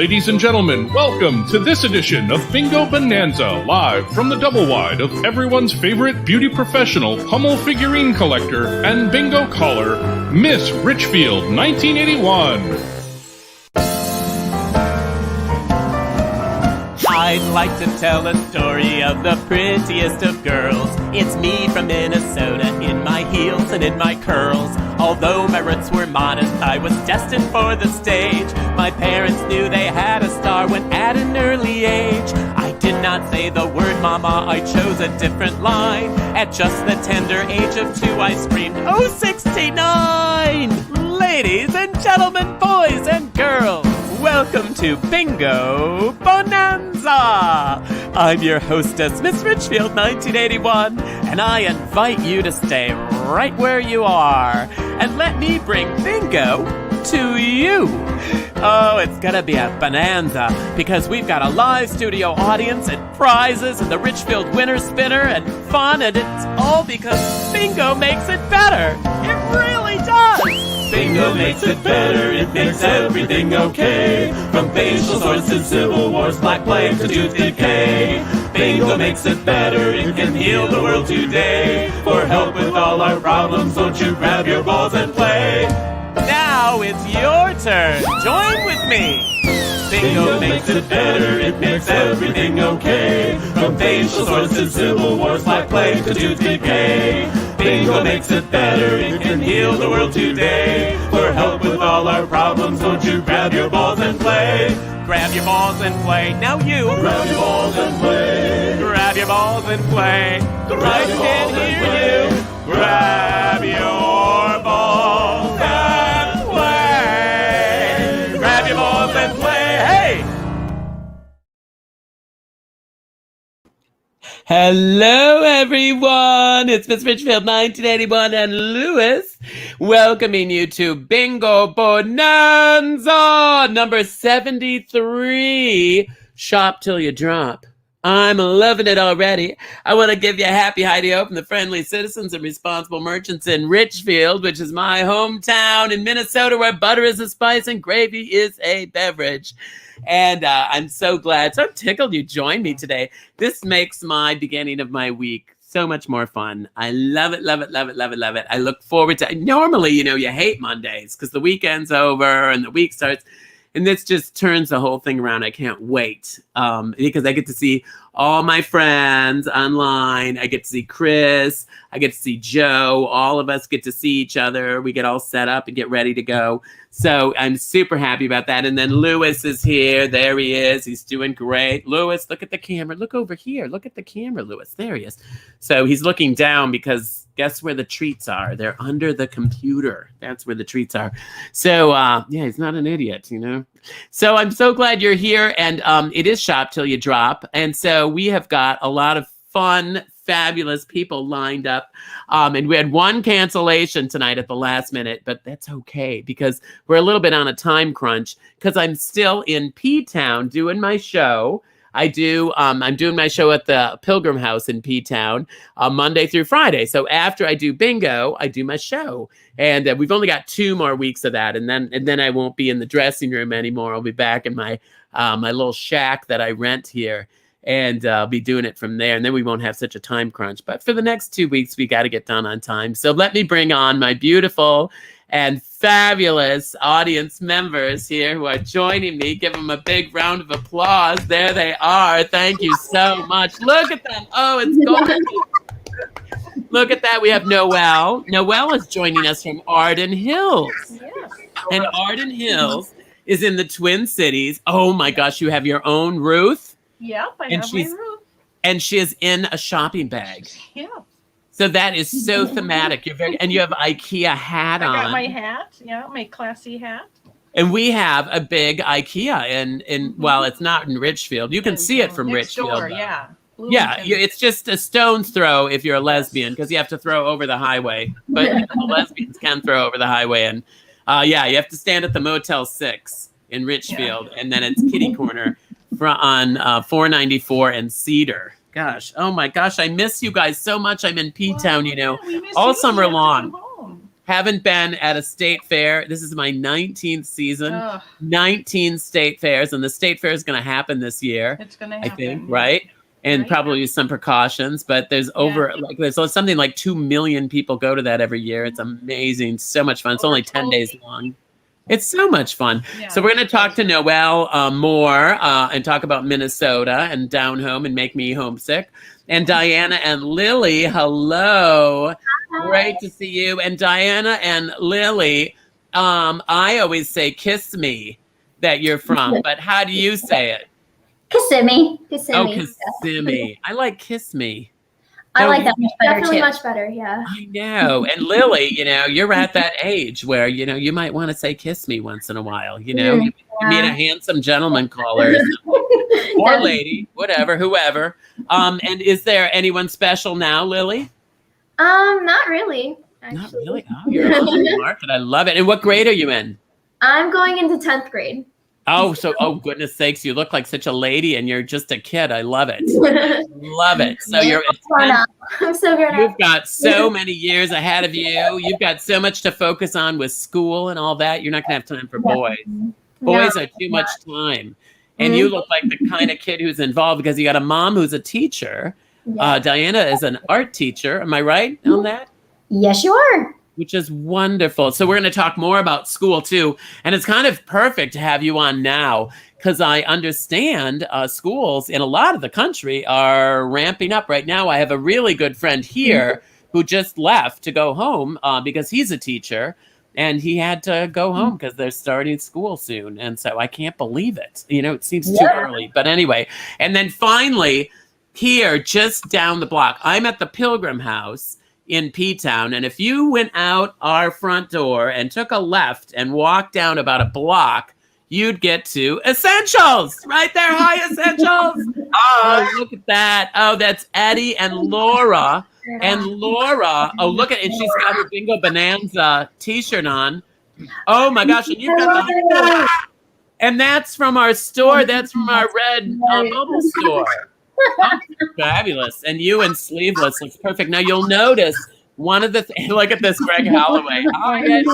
Ladies and gentlemen, welcome to this edition of Bingo Bonanza, live from the double wide of everyone's favorite beauty professional, Hummel figurine collector, and bingo caller, Miss Richfield, 1981. I'd like to tell a story of the prettiest of girls. It's me from Minnesota, in my heels and in my curls. Although my roots were modest, I was destined for the stage. My parents knew they had a star when at an early age. I did not say the word mama, I chose a different line. At just the tender age of 2, I screamed, "Oh, 69!" Ladies and gentlemen, boys and girls, welcome to Bingo Bonanza! I'm your hostess, Miss Richfield, 1981, and I invite you to stay right where you are and let me bring bingo to you. Oh, it's gonna be a bonanza because we've got a live studio audience and prizes and the Richfield winner spinner and fun, and it's all because bingo makes it better. It really does! Bingo makes it better, it makes everything okay. From facial sores to civil wars, black plague to tooth decay. Bingo makes it better, it can heal the world today. For help with all our problems, won't you grab your balls and play? Now it's your turn, join with me. Bingo makes it better, it makes everything okay. From facial sores to civil wars, black plague to tooth decay. Bingo makes it better, it can heal the world today. For help with all our problems, won't you grab your balls and play? Grab your balls and play, now you. Grab your balls and play. Grab your balls and play. I can't hear you. Grab your balls and play. Grab your balls and play, hey! Hello, everyone. It's Miss Richfield, 1981, and Lewis, welcoming you to Bingo Bonanza, number 73. Shop till you drop. I'm loving it already. I want to give you a happy hidey-ho from the friendly citizens and responsible merchants in Richfield, which is my hometown in Minnesota, where butter is a spice and gravy is a beverage. And I'm so glad, so tickled you joined me today. This makes my beginning of my week so much more fun. I love it, love it, love it, love it, love it. I look forward to it. Normally, you hate Mondays because the weekend's over and the week starts. And this just turns the whole thing around. I can't wait because I get to see all my friends online. I get to see Chris. I get to see Joe. All of us get to see each other. We get all set up and get ready to go. So I'm super happy about that. And then Lewis is here. There he is. He's doing great. Lewis, look at the camera. Look over here. Look at the camera, Lewis. There he is. So he's looking down because guess where the treats are? They're under the computer. That's where the treats are. So, yeah, he's not an idiot, So I'm so glad you're here. And it is Shop Till You Drop. And so we have got a lot of fun, fabulous people lined up. And we had one cancellation tonight at the last minute, but that's okay because we're a little bit on a time crunch because I'm still in P-Town doing my show. I'm doing my show at the Pilgrim House in P-Town Monday through Friday. So after I do bingo, I do my show. And we've only got 2 more weeks of that. And then I won't be in the dressing room anymore. I'll be back in my little shack that I rent here. And I'll be doing it from there. And then we won't have such a time crunch. But for the next 2 weeks, we got to get done on time. So let me bring on my beautiful and fabulous audience members here who are joining me. Give them a big round of applause. There they are. Thank you so much. Look at them. Oh, it's gorgeous. Look at that. We have Noelle. Noelle is joining us from Arden Hills. Yes. And Arden Hills is in the Twin Cities. Oh, my gosh. You have your own Ruth? Yep, I have my Ruth. And she is in a shopping bag. Yeah. So that is so thematic. And you have IKEA hat on. I got my hat, my classy hat. And we have a big IKEA in well, it's not in Richfield. You can see it from next Richfield. Door, yeah. Yeah, it's just a stone's throw if you're a lesbian because you have to throw over the highway. But lesbians can throw over the highway. And you have to stand at the Motel 6 in Richfield. And then it's kitty corner on 494 and Cedar. Gosh, oh my gosh, I miss you guys so much. I'm in P-Town, all summer long. Haven't been at a state fair. This is my 19th season, Ugh. 19 state fairs, and the state fair is going to happen this year. It's going to I happen. think, right? And Right. probably some precautions, but there's there's something like 2 million people go to that every year. It's amazing. So much fun. It's only 10 days long. It's so much fun. Yeah. So we're going to talk to Noelle more and talk about Minnesota and down home and make me homesick. And Diana and Lily, hello. Great to see you. And Diana and Lily, I always say kiss me that you're from, but how do you say it? Kissimmee. Oh, Kissimmee. I like kiss me. I No, like that much better Definitely too. much better, yeah. I know. And Lily, you're at that age where, you might want to say kiss me once in a while. You meet a handsome gentleman caller or lady, whatever, whoever. And is there anyone special now, Lily? Not really. Actually. Not really. Oh, you're on the market. I love it. And what grade are you in? I'm going into 10th grade. Oh, goodness sakes, you look like such a lady and you're just a kid. I love it. Love it. So you're I'm so grown up. You've got so many years ahead of you. You've got so much to focus on with school and all that. You're not going to have time for boys. Boys are too much time. And you look like the kind of kid who's involved because you got a mom who's a teacher. Yeah. Diana is an art teacher. Am I right on that? Yes, you are. Which is wonderful. So we're going to talk more about school too. And it's kind of perfect to have you on now because I understand schools in a lot of the country are ramping up right now. I have a really good friend here who just left to go home because he's a teacher and he had to go home because they're starting school soon. And so I can't believe it. It seems too early. But anyway, and then finally here, just down the block, I'm at the Pilgrim House in P-Town. And if you went out our front door and took a left and walked down about a block, you'd get to Essentials right there. Hi, Essentials. Oh, look at that. Oh, that's Eddie and Laura. And Laura, oh, look at it. And she's got her Bingo Bonanza t-shirt on. Oh my gosh. And you've got the, and that's from our store. That's from our red bubble store. Oh, fabulous. And you in sleeveless looks perfect. Now you'll notice one of the look at this, Greg Holloway. Hi, Eddie.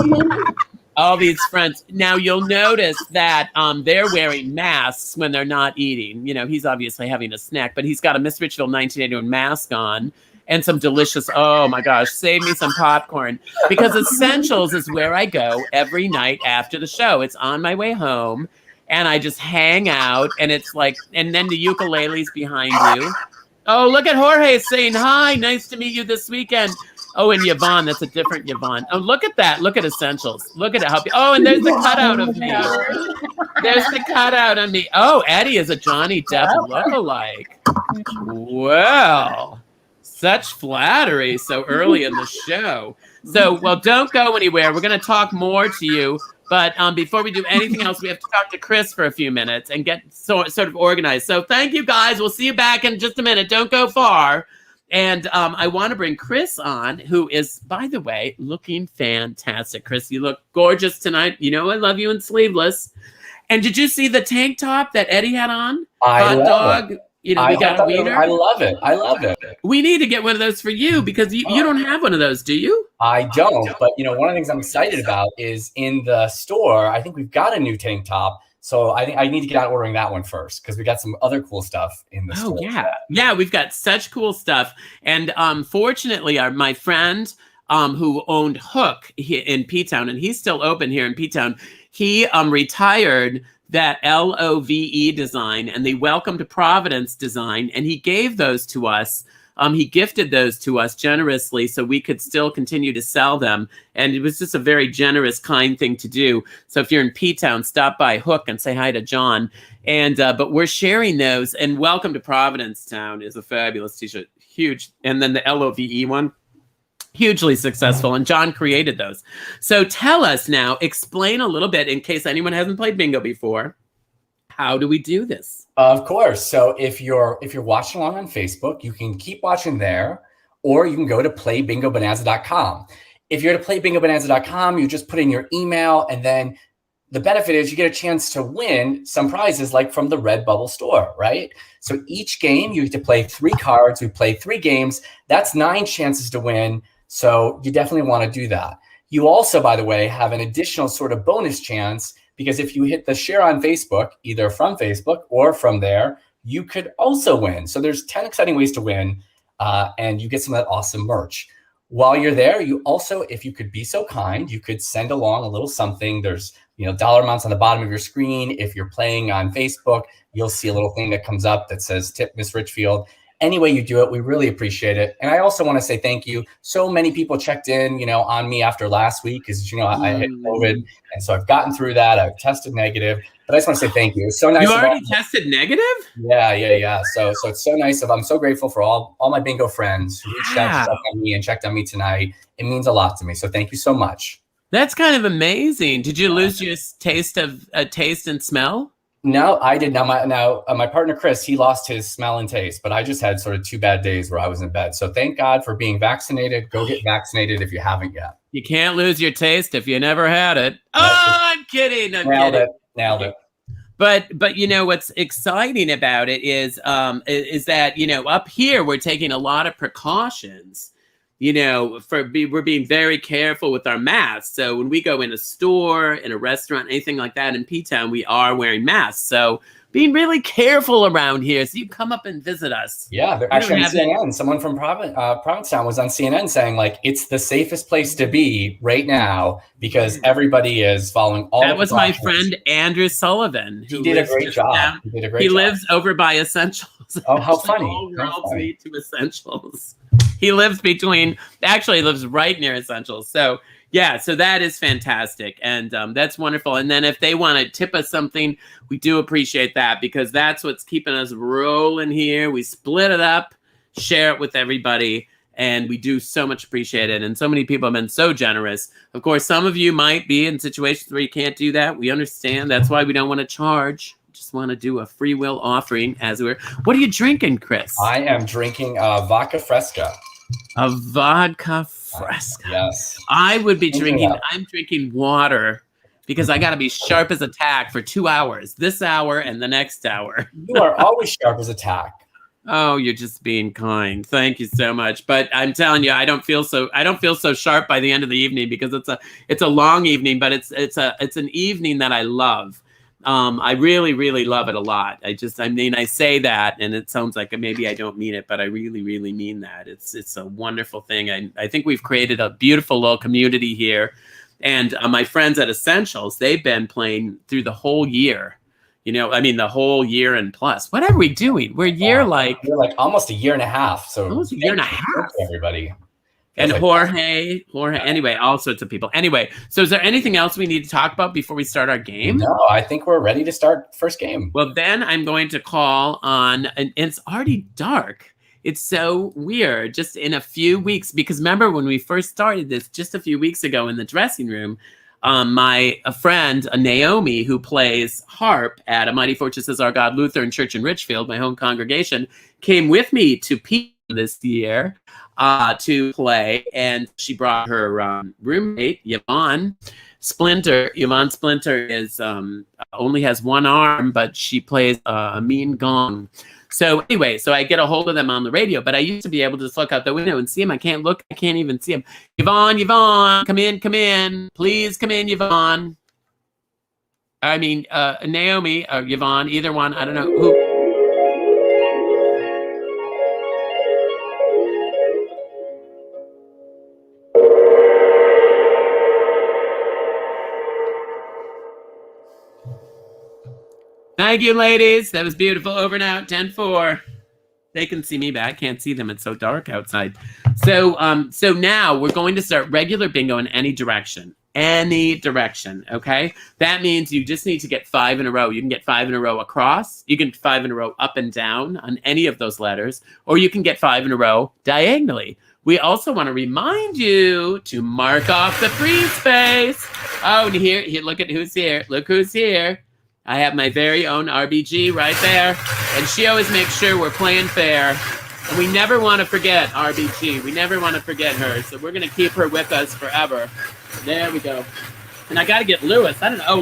All these friends. Now you'll notice that they're wearing masks when they're not eating. He's obviously having a snack, but he's got a Miss Richfield 1981 mask on and some delicious, oh my gosh, save me some popcorn. Because Essentials is where I go every night after the show. It's on my way home. And I just hang out, and it's like, and then the ukulele's behind you. Oh, look at Jorge saying hi. Nice to meet you this weekend. Oh, and Yvonne, that's a different Yvonne. Oh, look at that. Look at Essentials. Look at it. Oh, and there's the cutout of me. There's the cutout of me. Oh, Eddie is a Johnny Depp lookalike. Well, such flattery so early in the show. So, well, don't go anywhere. We're going to talk more to you. But before we do anything else, we have to talk to Chris for a few minutes and get sort of organized. So thank you, guys. We'll see you back in just a minute. Don't go far. And I want to bring Chris on, who is, by the way, looking fantastic. Chris, you look gorgeous tonight. I love you in sleeveless. And did you see the tank top that Eddie had on? I Hot dog. It. We got a wiener. I love it. I love it. We need to get one of those for you because you don't have one of those, do you? I don't. But, one of the things I'm excited about is in the store, I think we've got a new tank top. So I think I need to get out ordering that one first because we got some other cool stuff in the store. Oh, yeah. Yeah, we've got such cool stuff. And fortunately, my friend who owned Hook in P-Town, and he's still open here in P-Town, he retired that LOVE design and the Welcome to Providence design, and he gave those to us. He gifted those to us generously so we could still continue to sell them. And it was just a very generous, kind thing to do. So if you're in P-Town, stop by Hook and say hi to John. And but we're sharing those. And Welcome to Providence Town is a fabulous t-shirt. Huge. And then the LOVE one, hugely successful. And John created those. So tell us now, explain a little bit in case anyone hasn't played bingo before. How do we do this? Of course. So if you're watching along on Facebook, you can keep watching there, or you can go to playbingobonanza.com. If you're to playbingobonanza.com, you just put in your email, and then the benefit is you get a chance to win some prizes like from the Red Bubble store, right? So each game you get to play 3 cards. We play 3 games. That's 9 chances to win. So you definitely want to do that. You also, by the way, have an additional sort of bonus chance, because if you hit the share on Facebook, either from Facebook or from there, you could also win. So there's 10 exciting ways to win, and you get some of that awesome merch. While you're there, you also, if you could be so kind, you could send along a little something. There's, dollar amounts on the bottom of your screen. If you're playing on Facebook, you'll see a little thing that comes up that says tip Miss Richfield. Any way you do it, we really appreciate it. And I also want to say thank you. So many people checked in, on me after last week because, I had COVID. And so I've gotten through that. I've tested negative. But I just want to say thank you. It's so nice. You already tested negative? Yeah. So it's so nice. I'm so grateful for all my bingo friends who reached out to check on me and checked on me tonight. It means a lot to me. So thank you so much. That's kind of amazing. Did you lose your taste and smell? No, I did. Now my partner, Chris, he lost his smell and taste, but I just had sort of 2 bad days where I was in bed. So thank God for being vaccinated. Go get vaccinated if you haven't yet. You can't lose your taste if you never had it. I'm kidding. Nailed it. But what's exciting about it is that, up here, we're taking a lot of precautions. We're being very careful with our masks. So when we go in a store, in a restaurant, anything like that in P-Town, we are wearing masks. So being really careful around here. So you come up and visit us. Yeah, they're actually on CNN. Someone from Provincetown was on CNN saying, it's the safest place to be right now because everybody is following all That was my friend Andrew Sullivan. He did a great job. He lives over by Essentials. Oh, how funny. All worlds lead to Essentials. He lives lives right near Essentials. So so that is fantastic. And that's wonderful. And then if they want to tip us something, we do appreciate that because that's what's keeping us rolling here. We split it up, share it with everybody, and we do so much appreciate it. And so many people have been so generous. Of course, some of you might be in situations where you can't do that. We understand. That's why we don't want to charge. Just want to do a free will offering what are you drinking, Chris? I am drinking vodka fresca. A vodka fresca. Yes. I would be I'm drinking water because I got to be sharp as a tack for 2 hours, this hour and the next hour. You are always sharp as a tack. Oh, you're just being kind. Thank you so much. But I'm telling you, I don't feel so sharp by the end of the evening because it's a long evening, but it's an evening that I love. I really, really love it a lot. I say that and it sounds like maybe I don't mean it, but I really, really mean that. It's a wonderful thing. I think we've created a beautiful little community here. And my friends at Essentials, they've been playing through the whole year. The whole year and plus. What are we doing? We're We're almost a year and a half. So almost a year and a half. Everybody. And Jorge, anyway, all sorts of people. Anyway, so is there anything else we need to talk about before we start our game? No, I think we're ready to start first game. Well, then I'm going to call on, and it's already dark. It's so weird, just in a few weeks, because remember when we first started this just a few weeks ago in the dressing room, a friend, Naomi, who plays harp at A Mighty Fortress Is Our God Lutheran Church in Richfield, my home congregation, came with me to P this year to play, and she brought her roommate Yvonne Splinter. Yvonne Splinter is only has one arm, but she plays a mean gong. So anyway, I get a hold of them on the radio, but I used to be able to just look out the window and see them. I can't even see them. Yvonne, come in, please come in, Yvonne. I mean, Naomi or Yvonne, either one. I don't know who. Thank you, ladies. That was beautiful. Over now, 10-4. They can see me, but I can't see them. It's so dark outside. So now we're going to start regular bingo in any direction. Okay? That means you just need to get 5 in a row. You can get 5 in a row across. You can get 5 in a row up and down on any of those letters. Or you can get 5 in a row diagonally. We also want to remind you to mark off the free space. Oh, and here, look at who's here. Look who's here. I have my very own RBG right there. And she always makes sure we're playing fair. And we never want to forget RBG. We never want to forget her. So we're going to keep her with us forever. There we go. And I got to get Lewis. I don't know. Oh,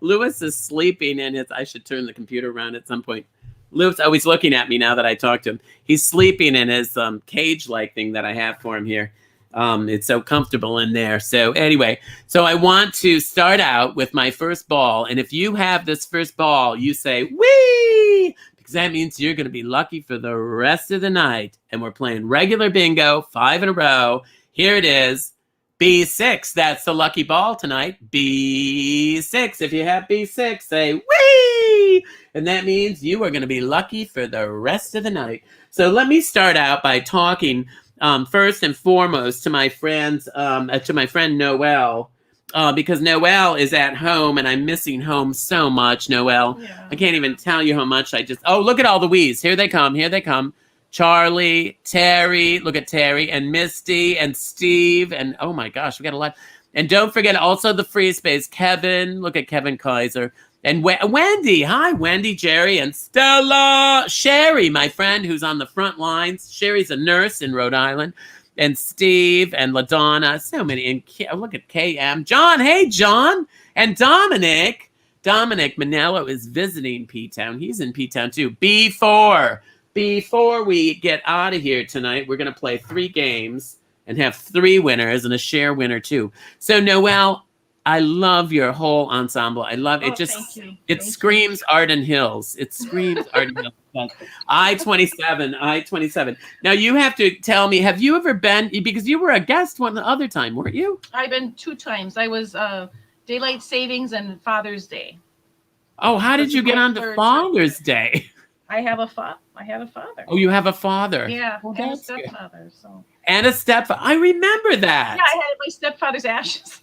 Lewis is sleeping in his... I should turn the computer around at some point. Lewis, he's looking at me now that I talked to him. He's sleeping in his cage-like thing that I have for him here. It's so comfortable in there. So anyway, so I want to start out with my first ball. And if you have this first ball, you say, wee! Because that means you're going to be lucky for the rest of the night. And we're playing regular bingo, 5 in a row. Here it is. B6. That's the lucky ball tonight. B6. If you have B6, say, wee! And that means you are going to be lucky for the rest of the night. So let me start out by talking first and foremost to my friends, to my friend Noelle, because Noelle is at home and I'm missing home so much, Noelle. Yeah. I can't even tell you how much oh, look at all the wees. Here they come. Here they come. Charlie, Terry, look at Terry, and Misty, and Steve, and oh my gosh, we got a lot. And don't forget also the free space, Kevin, look at Kevin Kaiser. And Wendy, hi, Wendy, Jerry, and Stella. Sherry, my friend who's on the front lines. Sherry's a nurse in Rhode Island. And Steve and LaDonna. So many. And look at KM. John, hey, John. And Dominic. Dominic Manello is visiting P-Town. He's in P-Town too. B4. Before we get out of here tonight, we're going to play 3 games and have 3 winners and a share winner too. So, Noelle, I love your whole ensemble. I love it. Just it screams Arden Hills. It screams Arden Hills. I-27. Now you have to tell me, have you ever been, because you were a guest one other time, weren't you? I've been 2 times. I was Daylight Savings and Father's Day. Oh, how did you get on to Father's Day? I have a father. Oh, you have a father. Yeah, well, and a stepfather. So. And a stepfather. I remember that. Yeah, I had my stepfather's ashes.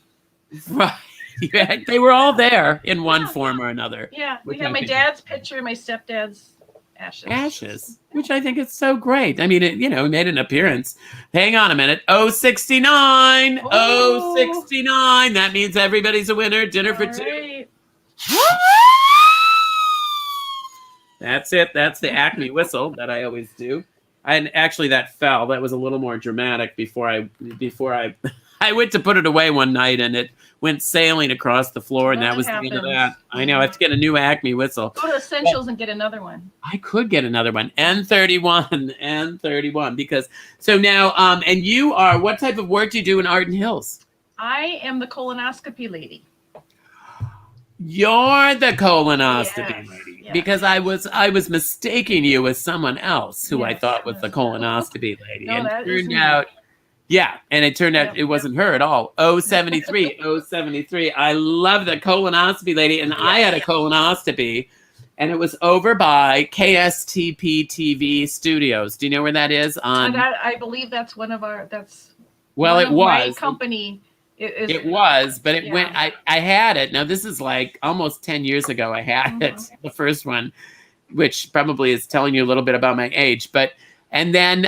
Right. Yeah, they were all there in one form or another. Yeah, we have my dad's picture and my stepdad's ashes. Ashes, which I think is so great. I mean, it made an appearance. Hang on a minute. 069. Oh. 069. That means everybody's a winner. Dinner for 2. Right. That's it. That's the Acme whistle that I always do. And actually that fell. That was a little more dramatic before I I went to put it away one night and it went sailing across the floor, and that was the end of that. I know. I have to get a new Acme whistle. Go to Essentials and get another one. I could get another one. N31. Because so now, and you are, what type of work do you do in Arden Hills? I am the colonoscopy lady. You're the colonoscopy lady. Yes. Because I was mistaking you with someone else who I thought was the colonoscopy lady. No, and that it turned isn't out, yeah, and it turned out it wasn't her at all. 073. I love the colonoscopy lady, and I had a colonoscopy, and it was over by KSTP TV Studios. Do you know where that is? I believe that's one of our. That's well, one it of was my company. It was, but it went. I had it. Now this is like almost 10 years ago. I had it, the first one, which probably is telling you a little bit about my age. But and then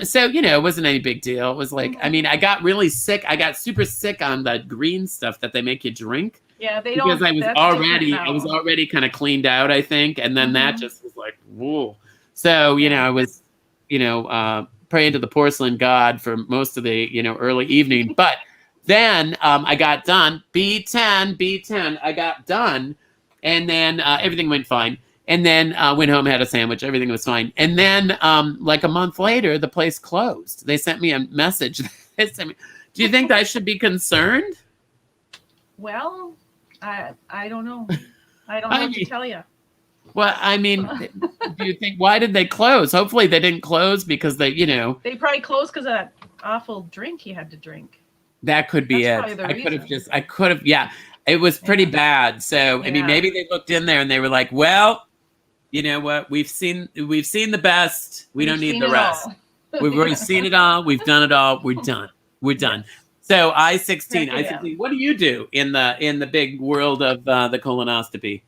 so it wasn't any big deal. It was like I mean, I got really sick. I got super sick on the green stuff that they make you drink. Yeah, they because don't. I was already kind of cleaned out, I think, and then that just was like whoa. So I was praying to the porcelain god for most of the early evening, but. Then I got done. B10. I got done. And then everything went fine. And then went home, had a sandwich. Everything was fine. And then like a month later, the place closed. They sent me a message. Do you think I should be concerned? Well, I don't know. I don't know what to tell you. Well, I mean, do you think, why did they close? Hopefully they didn't close because they. They probably closed because of that awful drink you had to drink. That could be it. I could have, yeah. It was pretty bad. So, I mean, maybe they looked in there and they were like, well, you know what? We've seen the best. We don't need the rest. We've already seen it all. We've done it all. We're done. So I-16, what do you do in the big world of the colonoscopy?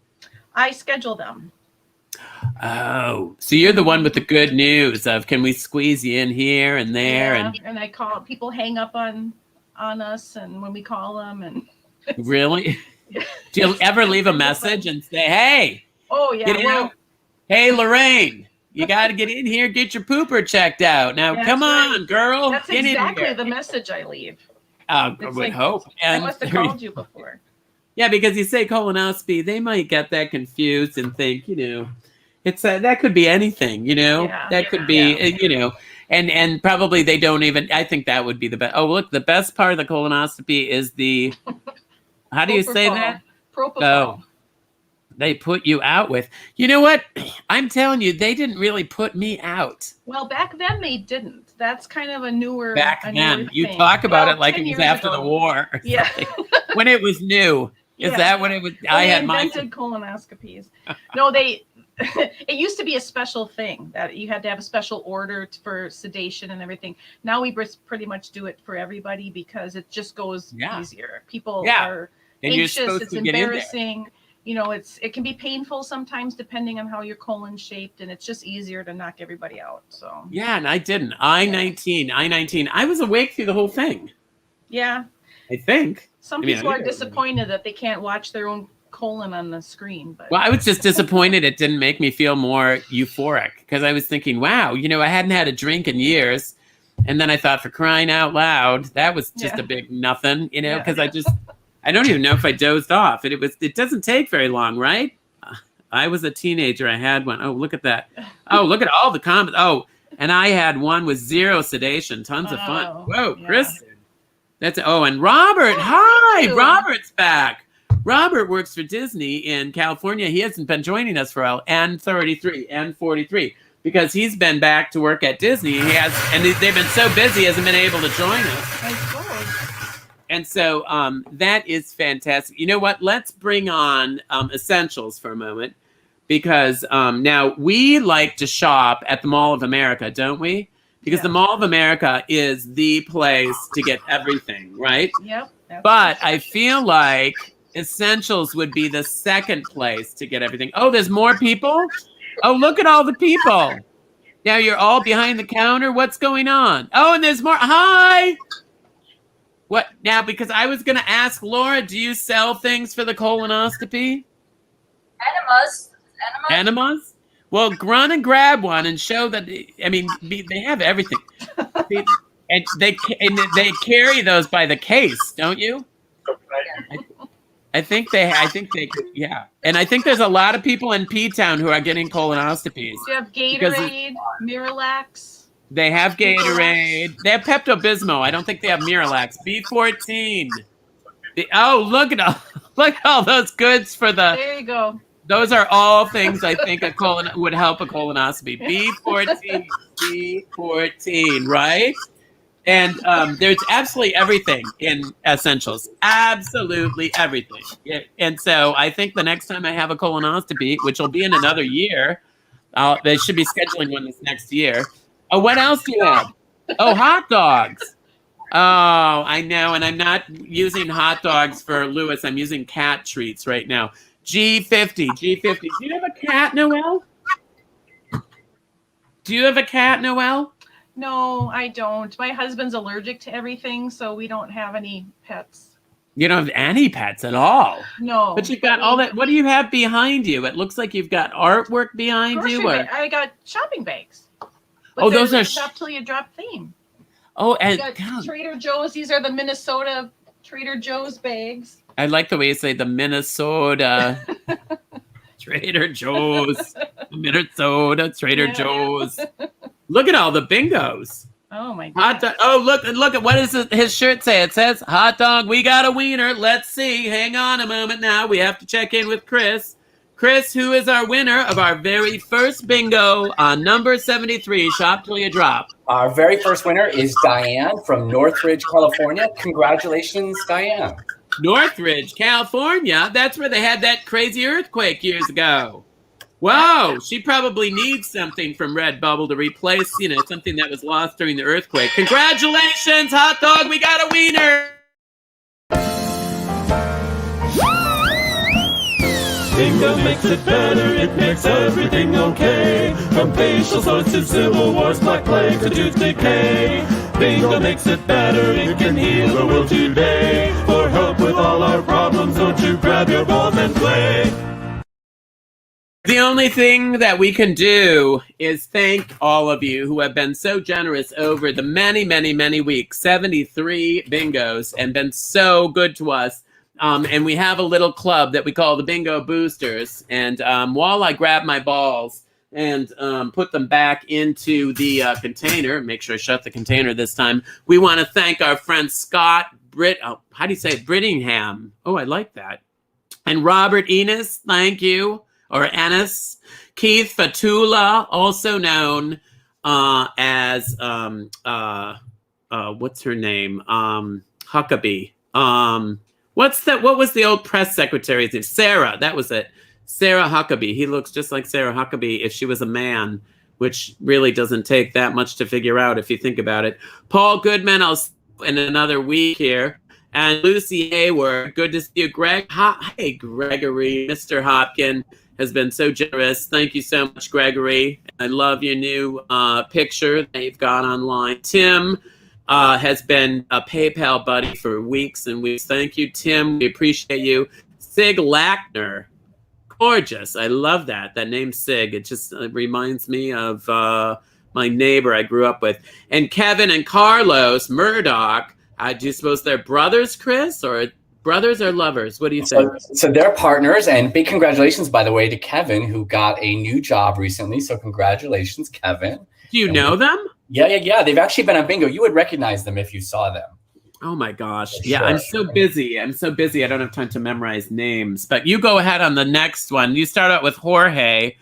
I schedule them. Oh, so you're the one with the good news of, can we squeeze you in here and there? And I call, people hang up on us, and when we call them, and really, do you ever leave a message and say, hey, hey Lorraine, you got to get in here, get your pooper checked out now. Come on, girl. That's get exactly in here. the message I leave. I would hope. And I must have called you before. Yeah, because you say colonoscopy, they might get that confused and think, it's that could be anything, that could be, And probably they don't even. I think that would be the best. Oh, look, the best part of the colonoscopy is the. How do you say that? Propofol. Oh, they put you out with. You know what? I'm telling you, they didn't really put me out. Well, back then they didn't. That's kind of a newer. Back a then, newer you thing. talk about Well, it like 10 it was years after ago. the war. Or Yeah. something. When it was new. Is Yeah. that what it was? When I they had my. invented colonoscopies. No, they. It used to be a special thing that you had to have a special order for sedation and everything. Now we pretty much do it for everybody because it just goes easier. People are And you're anxious. supposed It's to get in there. embarrassing. You know, it can be painful sometimes depending on how your colon's shaped, and it's just easier to knock everybody out. So Yeah, and I didn't. I-19. I was awake through the whole thing. yeah, I think. some people are disappointed that they can't watch their own colon on the screen. But Well, I was just disappointed it didn't make me feel more euphoric because I was thinking, wow, I hadn't had a drink in years. And then I thought, for crying out loud, that was just a big nothing, because I don't even know if I dozed off. It doesn't take very long, right? I was a teenager. I had one. Oh, look at that. Oh, look at all the comments. Oh, and I had one with 0 sedation. Tons of fun. Whoa, Kristen. And Robert. Hi, Robert's back. Robert works for Disney in California. He hasn't been joining us for a while. N33, N43, because he's been back to work at Disney. They've been so busy, he hasn't been able to join us. I suppose. And so that is fantastic. You know what? Let's bring on Essentials for a moment, because now we like to shop at the Mall of America, don't we? Because the Mall of America is the place to get everything, right? Yep. But I feel like Essentials would be the second place to get everything. Oh, there's more people? Oh, look at all the people. Now you're all behind the counter. What's going on? Oh, and there's more. Hi. What now? Because I was going to ask Laura, do you sell things for the colonoscopy? Enemas? Well, run and grab one and show that. I mean, they have everything. And they carry those by the case, don't you? I think they, yeah. And I think there's a lot of people in P-Town who are getting colonoscopies. You have Gatorade, Miralax. They have Gatorade. They have Pepto-Bismol. I don't think they have Miralax. B14. Look at all those goods for the. There you go. Those are all things I think would help a colonoscopy. B14, right? And there's absolutely everything in Essentials. Absolutely everything. And so I think the next time I have a colonoscopy, which will be in another year, they should be scheduling one this next year. Oh, what else do you have? Oh, hot dogs. Oh, I know. And I'm not using hot dogs for Lewis. I'm using cat treats right now. G50. Do you have a cat, Noelle? Do you have a cat, Noelle? No, I don't. My husband's allergic to everything, so we don't have any pets. You don't have any pets at all? No. But you've got all that. What do you have behind you? It looks like you've got artwork behind you. I got shopping bags. Those are Shop Till You Drop theme. Oh, and Trader Joe's. These are the Minnesota Trader Joe's bags. I like the way you say the Minnesota Trader Joe's. Minnesota Trader Joe's. Look at all the bingos. Oh my God. Look at what does his shirt say? It says, hot dog, we got a wiener. Let's see. Hang on a moment now. We have to check in with Chris. Chris, who is our winner of our very first bingo on number 73, Shop Till You Drop. Our very first winner is Diane from Northridge, California. Congratulations, Diane. Northridge, California? That's where they had that crazy earthquake years ago. Whoa, she probably needs something from Redbubble to replace, something that was lost during the earthquake. Congratulations, hot dog, we got a wiener! Bingo makes it better, it makes everything okay. From facial sores to civil wars, black plague to tooth decay. Bingo makes it better, it can heal the world today. For help with all our problems, don't you grab your balls and play. The only thing that we can do is thank all of you who have been so generous over the many, many, many weeks, 73 bingos, and been so good to us. And we have a little club that we call the Bingo Boosters. And while I grab my balls, and put them back into the container. Make sure I shut the container this time. We want to thank our friend Scott how do you say it? Brittingham. Oh, I like that. And Robert Enos, thank you. Or Ennis. Keith Fatula, also known as what's her name? Huckabee. What was the old press secretary's name? Sarah, that was it. Sarah Huckabee. He looks just like Sarah Huckabee if she was a man, which really doesn't take that much to figure out if you think about it. Paul Goodman, I'll see you in another week here. And Lucy Hayward, good to see you. Hey, Gregory, Mr. Hopkin has been so generous. Thank you so much, Gregory. I love your new picture that you've got online. Tim has been a PayPal buddy for weeks and weeks. Thank you, Tim. We appreciate you. Sig Lackner, gorgeous. I love that. That name Sig. It just reminds me of my neighbor I grew up with. And Kevin and Carlos Murdoch. Do you suppose they're brothers, Chris, or brothers or lovers? What do you think? So they're partners, and big congratulations, by the way, to Kevin, who got a new job recently. So congratulations, Kevin. Do you know them? Yeah. They've actually been on Bingo. You would recognize them if you saw them. Oh my gosh. For Yeah, sure. I'm so busy. I don't have time to memorize names. But you go ahead on the next one. You start out with Jorge,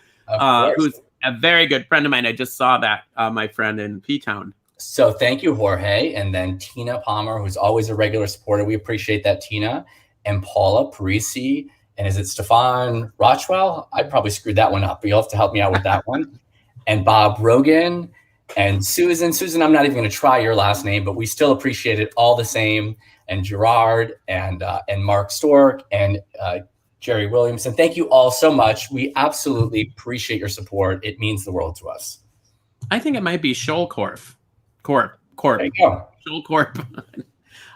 who's a very good friend of mine. I just saw that, my friend in P-Town. So thank you, Jorge. And then Tina Palmer, who's always a regular supporter. We appreciate that, Tina. And Paula Parisi. And is it Stefan Rochwell? I probably screwed that one up, but you'll have to help me out with that one. And Bob Rogan and Susan. Susan, I'm not even going to try your last name, but we still appreciate it all the same. And Gerard and Mark Stork and Jerry Williamson. Thank you all so much. We absolutely appreciate your support. It means the world to us. I think it might be Shoal Corp. There you go. Shoal Corp.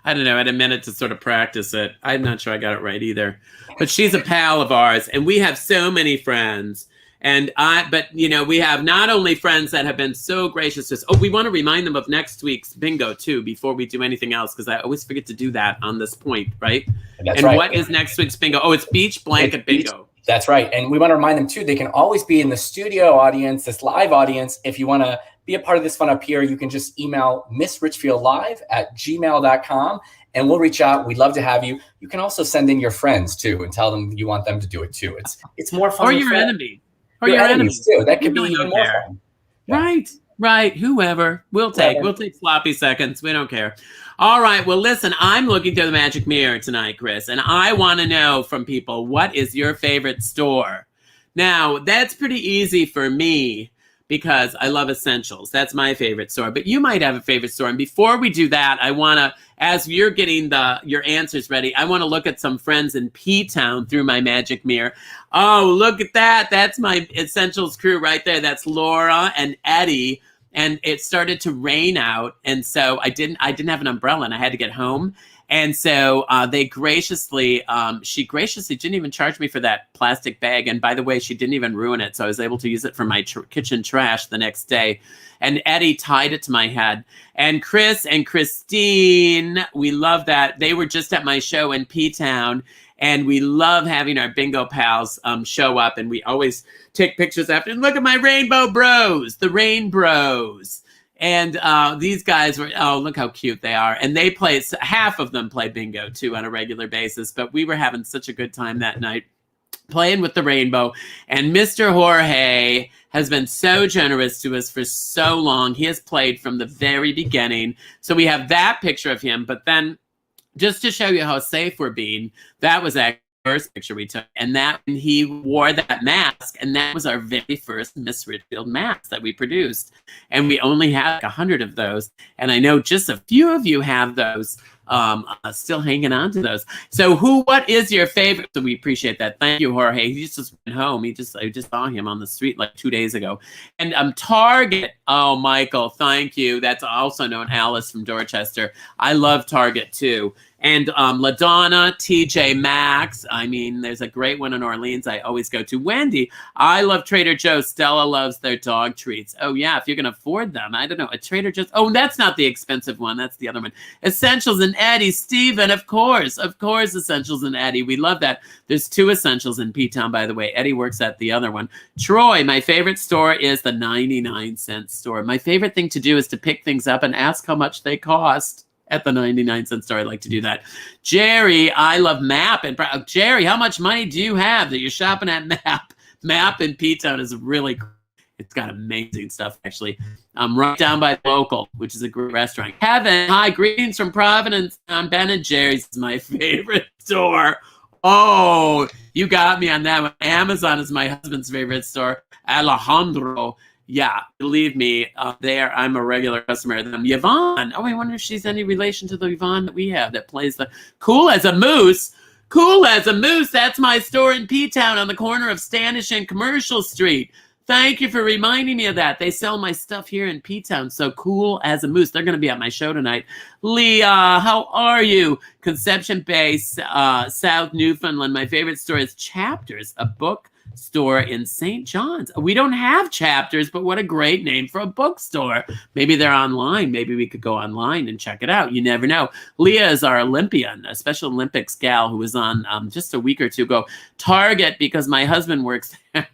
I don't know. I had a minute to sort of practice it. I'm not sure I got it right either. But she's a pal of ours, and we have so many friends. But we have not only friends that have been so gracious to us. Oh, we want to remind them of next week's bingo too before we do anything else, because I always forget to do that on this point, right? That's right. What is next week's bingo? Oh, it's Beach Blanket Bingo. That's right. And we want to remind them too, they can always be in the studio audience, this live audience. If you want to be a part of this fun up here, you can just email missrichfieldlive@gmail.com and we'll reach out. We'd love to have you. You can also send in your friends too and tell them you want them to do it too. It's more fun. Or your enemy. Or your enemies too. That could be even more fun. Yeah. Right. Whoever. We'll take sloppy seconds. We don't care. All right. Well, listen, I'm looking through the magic mirror tonight, Chris, and I want to know from people, what is your favorite store? Now, that's pretty easy for me because I love essentials. That's my favorite store. But you might have a favorite store. And before we do that, I want to, as you're getting your answers ready, I want to look at some friends in P-Town through my magic mirror. Oh, look at that. That's my essentials crew right there. That's Laura and Eddie. And it started to rain out. And so I didn't have an umbrella and I had to get home. And so she graciously didn't even charge me for that plastic bag. And by the way, she didn't even ruin it. So I was able to use it for my kitchen trash the next day. And Eddie tied it to my head. And Chris and Christine, we love that. They were just at my show in P-Town. And we love having our bingo pals show up. And we always take pictures after. And look at my rainbow bros, the Rain Bros. And these guys were, look how cute they are. And they half of them play bingo too on a regular basis. But we were having such a good time that night playing with the rainbow. And Mr. Jorge has been so generous to us for so long. He has played from the very beginning. So we have that picture of him. But then just to show you how safe we're being, that was actually the first picture we took. And that he wore that mask. And that was our very first Miss Richfield mask that we produced. And we only had like 100 of those. And I know just a few of you have those, still hanging on to those. So what is your favorite? So we appreciate that. Thank you, Jorge. He just went home. I just saw him on the street like 2 days ago. And Target. Oh, Michael, thank you. That's also known Alice from Dorchester. I love Target too. And LaDonna, TJ Maxx. I mean, there's a great one in Orleans I always go to. Wendy, I love Trader Joe's. Stella loves their dog treats. Oh, yeah, if you can afford them. I don't know. A Trader Joe's. Oh, that's not the expensive one. That's the other one. Essentials and Eddie. Steven, of course, Essentials and Eddie. We love that. There's 2 Essentials in P-Town, by the way. Eddie works at the other one. Troy, my favorite store is the 99-cent store. My favorite thing to do is to pick things up and ask how much they cost at the 99-cent store. I like to do that. Jerry, I love MAP. And Jerry, how much money do you have that you're shopping at MAP? MAP in P-Town is really cool. It's got amazing stuff, actually. Right down by the Local, which is a great restaurant. Kevin, hi, greetings from Providence. Ben & Jerry's is my favorite store. Oh, you got me on that one. Amazon is my husband's favorite store. Alejandro. Yeah, believe me, there I'm a regular customer of them. Yvonne. Oh, I wonder if she's any relation to the Yvonne that we have that plays the Cool as a Moose. Cool as a Moose. That's my store in P-Town on the corner of Standish and Commercial Street. Thank you for reminding me of that. They sell my stuff here in P-Town. So Cool as a Moose. They're going to be at my show tonight. Leah, how are you? Conception Bay, South Newfoundland. My favorite store is Chapters, a book store in St. John's. We don't have Chapters, but what a great name for a bookstore. Maybe they're online. Maybe we could go online and check it out. You never know. Leah is our Olympian, a Special Olympics gal who was on just a week or two ago. Target, because my husband works there.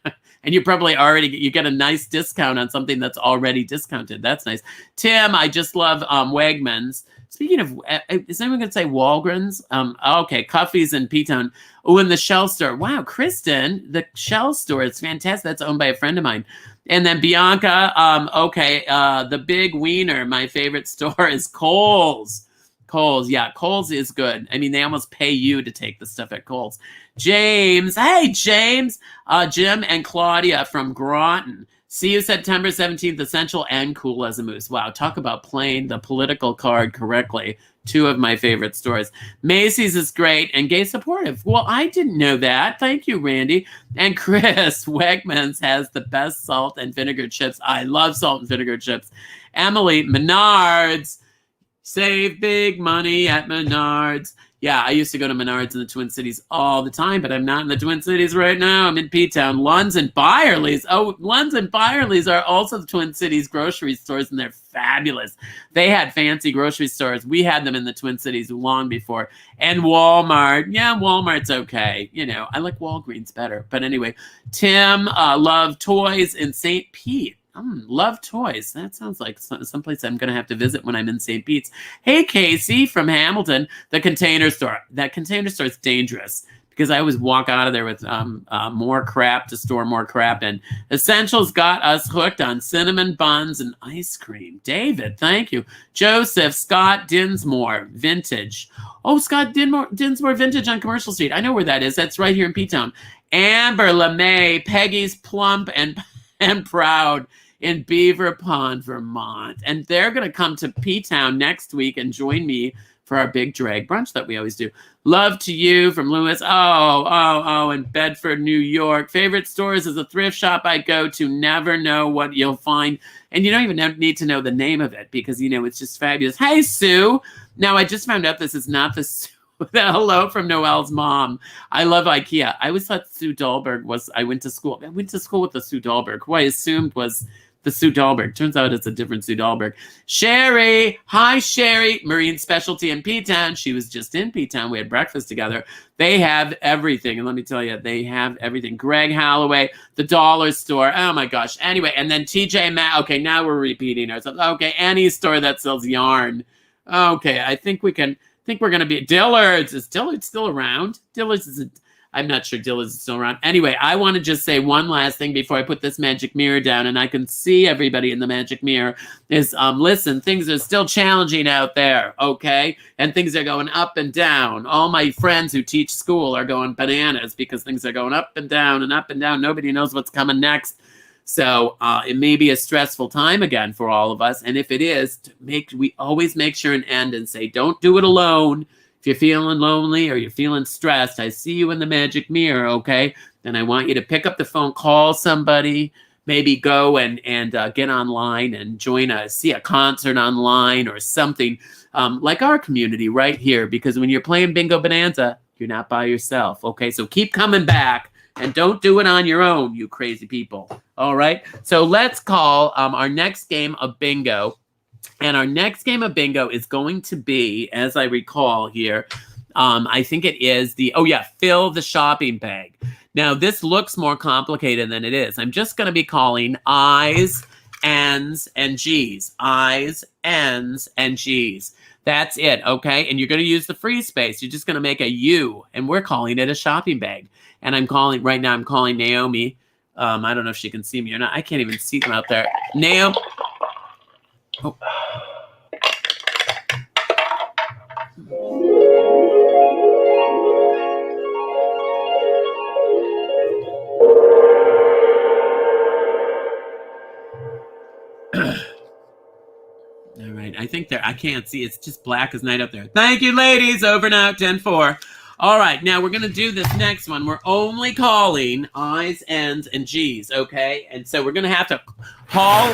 And you probably you get a nice discount on something that's already discounted. That's nice. Tim, I just love Wegmans. Speaking of, is anyone going to say Walgreens? Okay, Cuffy's in P-Town. Oh, and the Shell store. Wow, Kristen, the Shell store. It's fantastic. That's owned by a friend of mine. And then Bianca, the Big Wiener. My favorite store is Kohl's. Kohl's, yeah, Kohl's is good. I mean, they almost pay you to take the stuff at Kohl's. James, hey, James, Jim and Claudia from Groton. See you September 17th, Essential and Cool as a Moose. Wow, talk about playing the political card correctly. 2 of my favorite stores. Macy's is great and gay supportive. Well, I didn't know that. Thank you, Randy. And Chris, Wegmans has the best salt and vinegar chips. I love salt and vinegar chips. Emily, Menards. Save big money at Menards. Yeah, I used to go to Menards in the Twin Cities all the time, but I'm not in the Twin Cities right now. I'm in P-Town. Lund's and Byerly's. Oh, Lund's and Byerly's are also the Twin Cities grocery stores, and they're fabulous. They had fancy grocery stores. We had them in the Twin Cities long before. And Walmart. Yeah, Walmart's okay. You know, I like Walgreens better. But anyway, Tim, Love Toys in St. Pete. Love Toys. That sounds like someplace I'm going to have to visit when I'm in St. Pete's. Hey, Casey from Hamilton, the Container Store. That Container Store is dangerous because I always walk out of there with more crap to store more crap. And Essentials got us hooked on cinnamon buns and ice cream. David, thank you. Joseph, Scott Dinsmore, Vintage. Oh, Scott Dinsmore Vintage on Commercial Street. I know where that is. That's right here in P-Town. Amber LeMay, Peggy's Plump and Proud in Beaver Pond, Vermont. And they're going to come to P-Town next week and join me for our big drag brunch that we always do. Love to you from Lewis. Oh, in Bedford, New York. Favorite stores is a thrift shop I go to. Never know what you'll find. And you don't even need to know the name of it because, you know, it's just fabulous. Hey, Sue. Now, I just found out this is not the Sue. Hello from Noelle's mom. I love IKEA. I always thought Sue Dahlberg was, I went to school with the Sue Dahlberg, who I assumed was the Sue Dahlberg. Turns out it's a different Sue Dahlberg. Sherry. Hi, Sherry. Marine Specialty in P-Town. She was just in P-Town. We had breakfast together. They have everything. And let me tell you, they have everything. Greg Holloway, the Dollar Store. Oh, my gosh. Anyway, and then TJ Maxx. Okay, now we're repeating ourselves. Okay, any store that sells yarn. Okay, I think we're going to be Dillard's. Is Dillard's still around? Dillard's is I'm not sure Dillard's is still around. Anyway, I want to just say one last thing before I put this magic mirror down and I can see everybody in the magic mirror is, listen, things are still challenging out there, okay? And things are going up and down. All my friends who teach school are going bananas because things are going up and down and up and down. Nobody knows what's coming next. So it may be a stressful time again for all of us. And if it is, we always make sure and end and say, don't do it alone. If you're feeling lonely or you're feeling stressed, I see you in the magic mirror, okay? Then I want you to pick up the phone, call somebody, maybe go and get online and see a concert online or something like our community right here. Because when you're playing Bingo Bonanza, you're not by yourself, okay? So keep coming back and don't do it on your own, you crazy people, all right? So let's call our next game of bingo. And our next game of bingo is going to be, as I recall here, I think it is fill the shopping bag. Now, this looks more complicated than it is. I'm just going to be calling I's, N's, and G's. I's, N's, and G's. That's it, okay? And you're going to use the free space. You're just going to make a U, and we're calling it a shopping bag. And I'm calling Naomi. I don't know if she can see me or not. I can't even see them out there. Naomi. Oh. All right, I think I can't see. It's just black as night up there. Thank you, ladies. Over now, 10-4. All right, now we're going to do this next one. We're only calling I's, N's, and G's, okay? And so we're going to have to call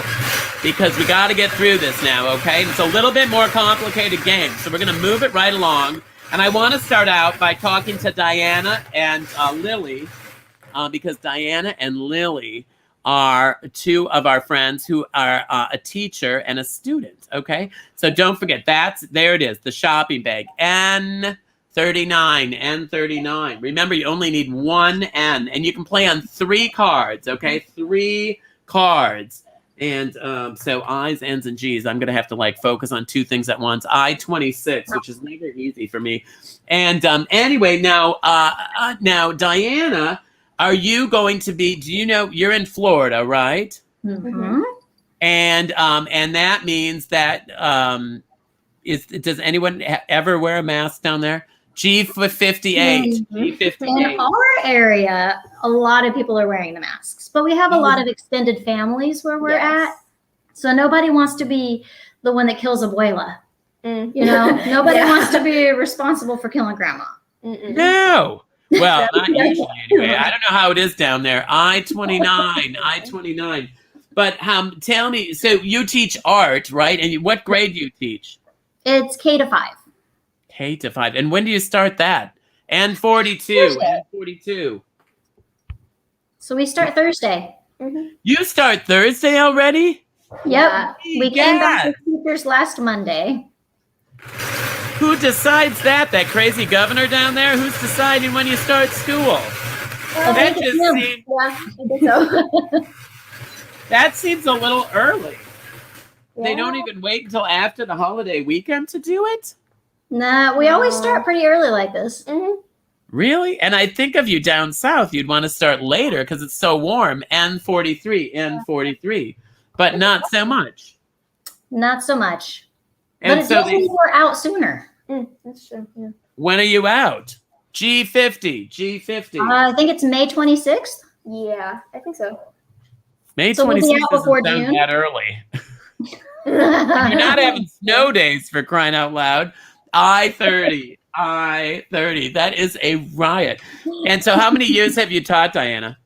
because we got to get through this now, okay? It's a little bit more complicated game, so we're going to move it right along. And I want to start out by talking to Diana and Lily because Diana and Lily are two of our friends who are a teacher and a student, okay? So don't forget, there it is, the shopping bag. N39. Remember, you only need one N, and you can play on 3 cards, okay? 3 cards. And so I's, N's, and G's. I'm going to have to focus on 2 things at once. I-26, which is never easy for me. And anyway, now Diana, are you going to be, do you know, you're in Florida, right? Mm-hmm. And that means that, does anyone ever wear a mask down there? G58. G58. In our area, a lot of people are wearing the masks, but we have a lot of extended families where we're at. So nobody wants to be the one that kills abuela. You know, nobody wants to be responsible for killing grandma. No. Well, not usually anyway. I don't know how it is down there. I-29. But tell me, so you teach art, right? And what grade do you teach? It's K to 5. K to 5. And when do you start that? N42. So we start Thursday. You start Thursday already? Yep. We came back with teachers last Monday. Who decides that? That crazy governor down there? Who's deciding when you start school? That seems a little early. They don't even wait until after the holiday weekend to do it? Nah, we always start pretty early like this. Really? And I think of you down south, you'd want to start later because it's so warm. N43. But not so much. Not so much. And but it's usually we're out sooner. That's true. Yeah. When are you out? G50. I think it's May 26th. Yeah, I think so. May 26th So we'll be out before doesn't sound June. that early. You're not having snow days for crying out loud. I-30. That is a riot. And so how many years have you taught, Diana?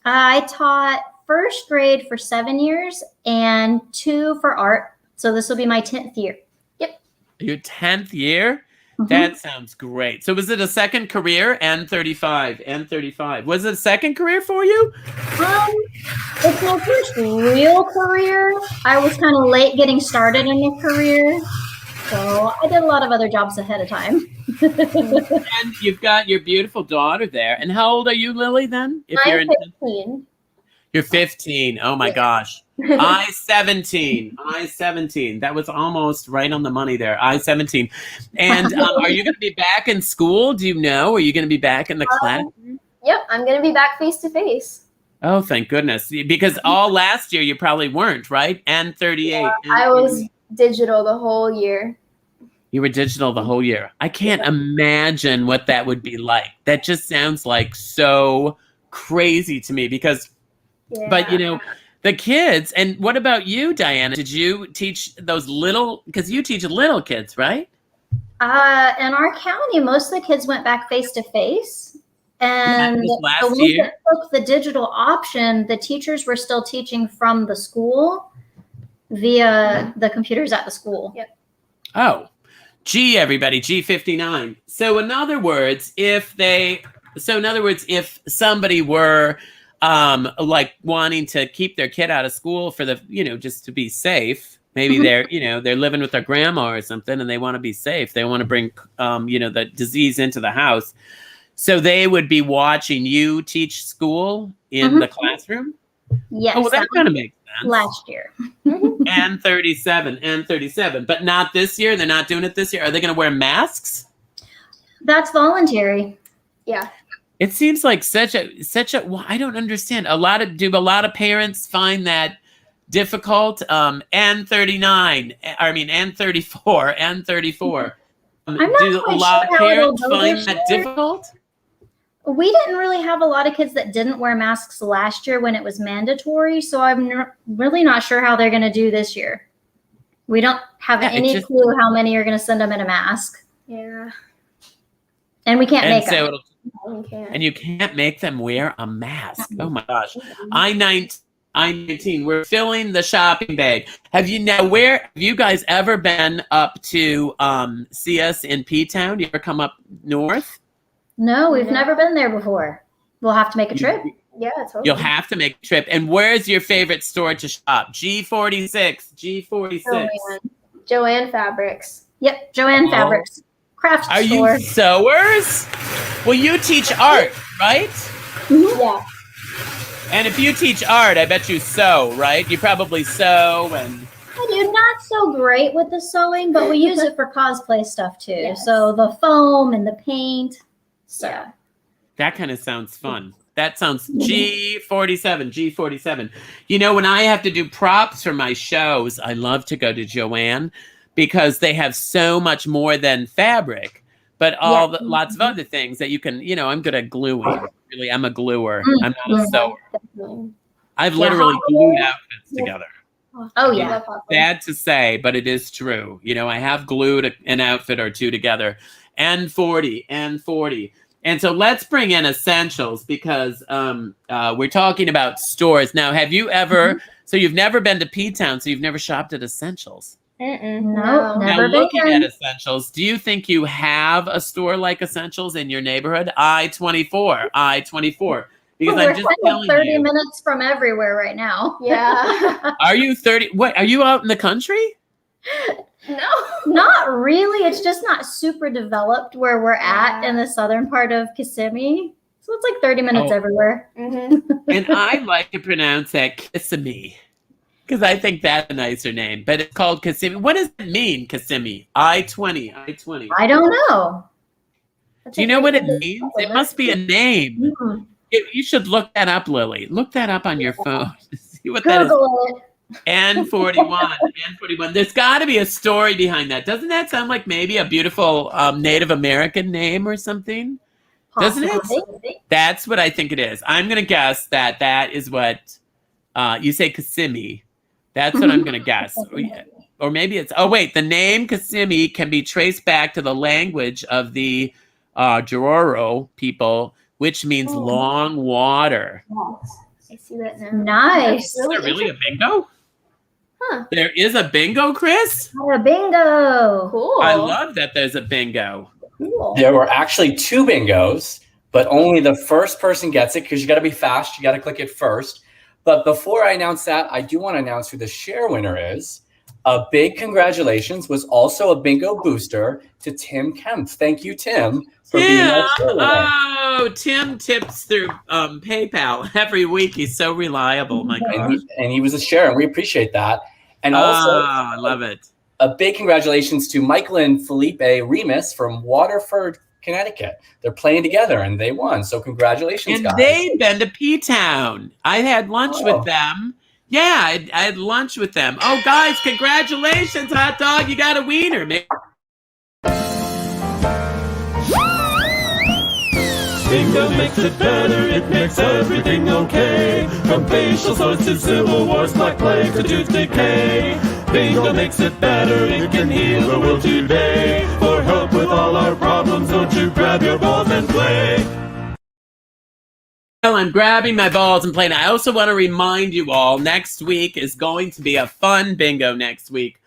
I taught first grade for 7 years and 2 for art. So this will be my 10th year. Yep. Your 10th year? That sounds great. So was it a second career? N35. Was it a second career for you? It's my first real career. I was kind of late getting started in the career. So I did a lot of other jobs ahead of time. And you've got your beautiful daughter there. And how old are you, Lily, then? If I'm 15. You're 15. Oh, my gosh. I-17. That was almost right on the money there. I-17. And are you going to be back in school? Do you know? Are you going to be back in the class? Yep, I'm going to be back face to face. Oh, thank goodness. Because all last year you probably weren't, right? N38. Yeah, I was digital the whole year. You were digital the whole year. I can't imagine what that would be like. That just sounds like so crazy to me because, but you know, the kids, and what about you, Diana? Did you teach those because you teach little kids, right? In our county, most of the kids went back face to face. And the ones that took the digital option, the teachers were still teaching from the school via the computers at the school. Yep. Oh, G, everybody, G59. So in other words, if somebody were like wanting to keep their kid out of school for just to be safe, Maybe they're, they're living with their grandma or something and they want to be safe. They want to bring, the disease into the house. So they would be watching you teach school in the classroom? Yes. Oh, well, that kind of makes sense. Last year. And 37, but not this year. They're not doing it this year. Are they going to wear masks? That's voluntary. Yeah. It seems like such a. Well, I don't understand. Do a lot of parents find that difficult? N34, N34. I'm not Do a quite lot sure of how parents it'll go find this that year. difficult? We didn't really have a lot of kids that didn't wear masks last year when it was mandatory, so I'm really not sure how they're going to do this year. We don't have any clue how many are going to send them in a mask. Yeah. And we can't make them. And you can't make them wear a mask. Oh my gosh. I-19, we're filling the shopping bag. Have you guys ever been up to see us in P-Town? You ever come up north? No, we've never been there before. We'll have to make a trip. Yeah, totally. You'll have to make a trip. And where's your favorite store to shop? G46. Joanne Fabrics. Yep, Joanne Fabrics. Craft Are store. you sewers? Well, you teach art, right? Yeah. And if you teach art, I bet you sew, right? You probably sew and... I do not so great with the sewing, but we use it for cosplay stuff too. Yes. So the foam and the paint. So Yeah. That kind of sounds fun. That sounds G47. When I have to do props for my shows, I love to go to Joanne because they have so much more than fabric, but lots of other things that you can, I'm good at gluing. Really, I'm a gluer. I'm not a sewer. Definitely. I've literally glued outfits together. oh yeah. Sad to say, but it is true. I have glued an outfit or two together. N40. And so let's bring in essentials because we're talking about stores. Now, have you ever, so you've never been to P-Town, so you've never shopped at Essentials? No, Now, never looking been. at Essentials, do you think you have a store like Essentials in your neighborhood? I-24. Because We're I'm just kind of telling 30 you. minutes from everywhere right now. Yeah. Are you 30? What, are you out in the country? No. Not really. It's just not super developed where we're at in the southern part of Kissimmee. So it's like 30 minutes everywhere. And I like to pronounce that Kissimmee because I think that's a nicer name. But it's called Kissimmee. What does it mean, Kissimmee? I-20. I don't know. Do you know what it means? It must be a name. Mhm. You should look that up, Lily. Look that up on your phone. See what that is. Google it. N41. There's got to be a story behind that. Doesn't that sound like maybe a beautiful Native American name or something? Doesn't it? Possibly. That's what I think it is. I'm going to guess that is what you say Kissimmee. That's what I'm going to guess. Or maybe it's, the name Kissimmee can be traced back to the language of the Jororo people, which means long water. I see that now. Nice. Is there really a bingo? Huh. There is a bingo, Chris? A bingo. Cool. I love that there's a bingo. Cool. There were actually 2 bingos, but only the first person gets it because you got to be fast. You got to click it first. But before I announce that, I do want to announce who the share winner is. A big congratulations was also a bingo booster to Tim Kemp. Thank you, Tim, for being our share winner. Oh, Tim tips through PayPal every week. He's so reliable. My gosh. And he was a share, and we appreciate that. And also, I love it. a big congratulations to Michael and Felipe Remus from Waterford, Connecticut. They're playing together, and they won. So congratulations, And guys. they've been to P-Town. I had lunch with them. Yeah, I had lunch with them. Oh, guys, congratulations, hot dog. You got a wiener, man. Bingo makes it better, it makes everything okay. From facial sores to civil wars, black plague to tooth decay. Bingo makes it better, it can heal the world today. For help with all our problems, don't you grab your balls and play. Well, I'm grabbing my balls and playing. I also want to remind you all, next week is going to be a fun bingo next week.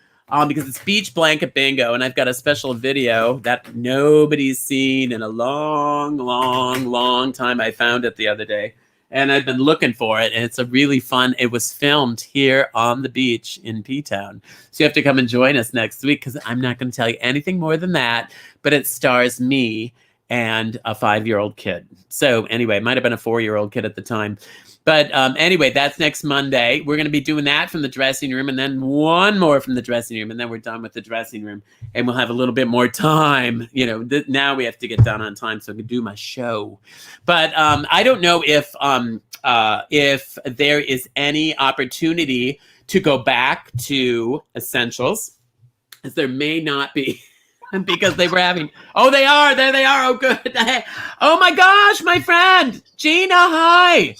Because it's Beach Blanket Bingo, and I've got a special video that nobody's seen in a long, long, long time. I found it the other day, And I've been looking for it, and it's a really fun. It was filmed here on the beach in P-Town. So you have to come and join us next week, because I'm not going to tell you anything more than that. But it stars me and a 5-year-old kid. So anyway, it might have been a 4-year-old kid at the time. But anyway, that's next Monday. We're going to be doing that from the dressing room, and then one more from the dressing room, and then we're done with the dressing room. And we'll have a little bit more time. You know, now we have to get done on time so I can do my show. But I don't know if there is any opportunity to go back to Essentials, as there may not be. Because they were having, they are, there they are, oh good. Oh my gosh, my friend, Gina, hi.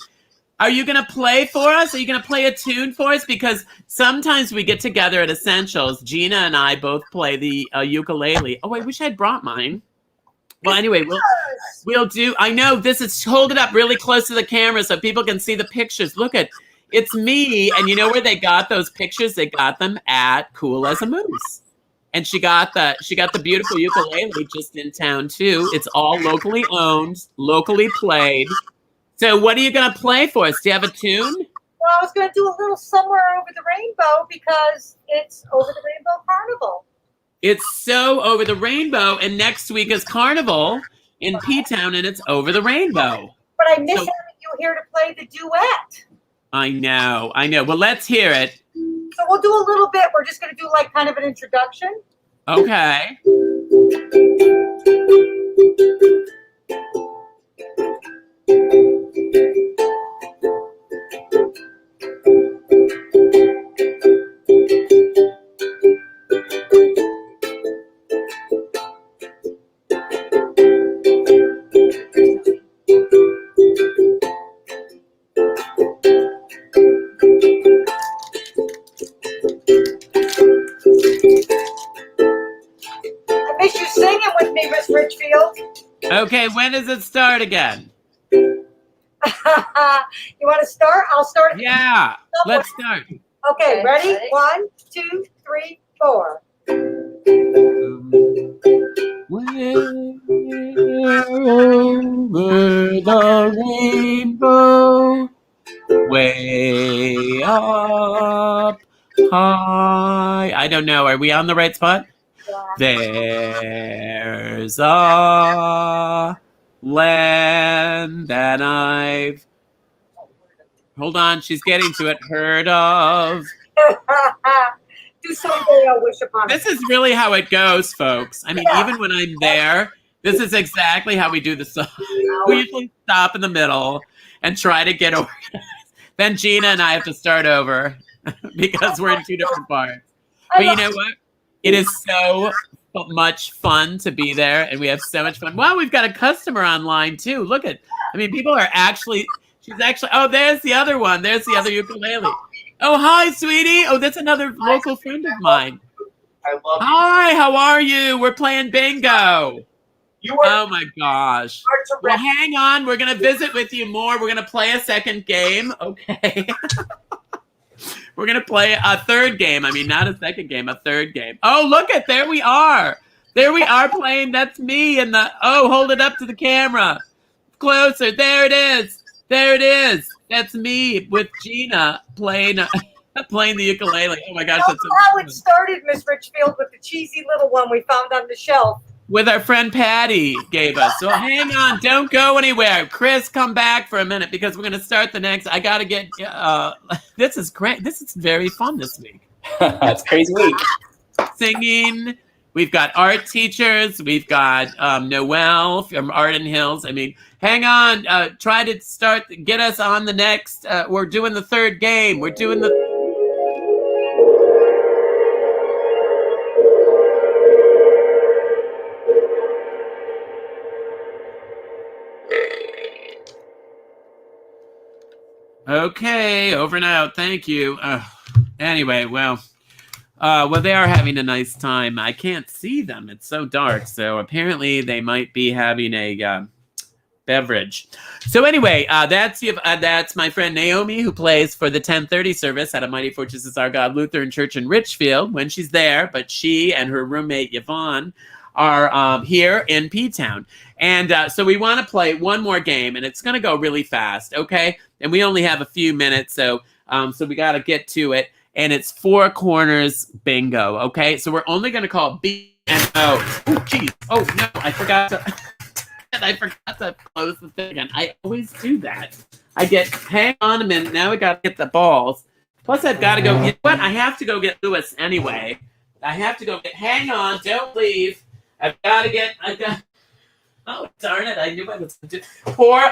Are you going to play for us? Are you going to play a tune for us? Because sometimes we get together at Essentials. Gina and I both play the ukulele. Oh, I wish I'd brought mine. Well, anyway, we'll do, I know this is, hold it up really close to the camera so people can see the pictures. Look at, it's me. And you know where they got those pictures? They got them at Cool as a Moose. And she got the beautiful ukulele just in town too. It's all locally owned, locally played. So what are you going to play for us? Do you have a tune? Well, I was going to do a little Somewhere Over the Rainbow because it's Over the Rainbow Carnival. It's so over the rainbow, and next week is Carnival in P-Town, and it's over the rainbow. But I miss having you here to play the duet. I know. Well, let's hear it. So we'll do a little bit. We're just going to do like kind of an introduction. Okay. I miss you singing with me, Miss Richfield. Okay, when does it start again? You want to start? I'll start. Yeah, let's start. Okay, ready? 1, 2, 3, 4. Over the rainbow, way up high. I don't know. Are we on the right spot? There's a land that I've... Hold on, she's getting to it. Heard of. Do someday I wish upon. This is really how it goes, folks. I mean, even when I'm there, this is exactly how we do the song. We usually stop in the middle and try to get organized. Then Gina and I have to start over because we're in two different parts. But you know what? It is so much fun to be there, and we have so much fun. Wow, we've got a customer online too. Look at, I mean, people are actually, she's actually, oh, there's the other one. There's the other ukulele. Oh, hi, sweetie. Oh, that's another local friend of mine. I love you. Hi, how are you? We're playing bingo. You are Oh my gosh. Well, hang on. We're going to visit with you more. We're going to play a second game. Okay. We're going to play a third game. I mean, not a second game, a third game. Oh, look at, there we are. There we are playing. That's me in the, oh, hold it up to the camera. Closer. There it is. There it is. That's me with Gina playing playing the ukulele. Oh my gosh. That's how it started, Miss Richfield, with the cheesy little one we found on the shelf. With our friend Patty gave us. So hang on, don't go anywhere. Chris, come back for a minute because we're going to start the next. I got to get, this is great. This is very fun this week. It's a crazy week. Singing. We've got art teachers. We've got Noelle from Art and Hills. I mean, hang on. Try to start, get us on the next. We're doing the third game. We're doing the. Okay, over and out. Thank you. Anyway, well, they are having a nice time. I can't see them. It's so dark. So apparently they might be having a beverage. So anyway, that's my friend Naomi, who plays for the 10:30 service at A Mighty Fortress is Our God Lutheran Church in Richfield when she's there. But she and her roommate Yvonne are here in P-Town. And so we want to play one more game, and it's going to go really fast, okay? And we only have a few minutes, so we got to get to it. And it's Four Corners Bingo, okay? So we're only going to call B and O. Oh, geez. Oh, no, I forgot to... I forgot to close the thing again. I always do that. Hang on a minute. Now we got to get the balls. Plus, I've got to go... You know what? I have to go get Lewis anyway. Hang on. Don't leave. Oh, darn it. I knew I was...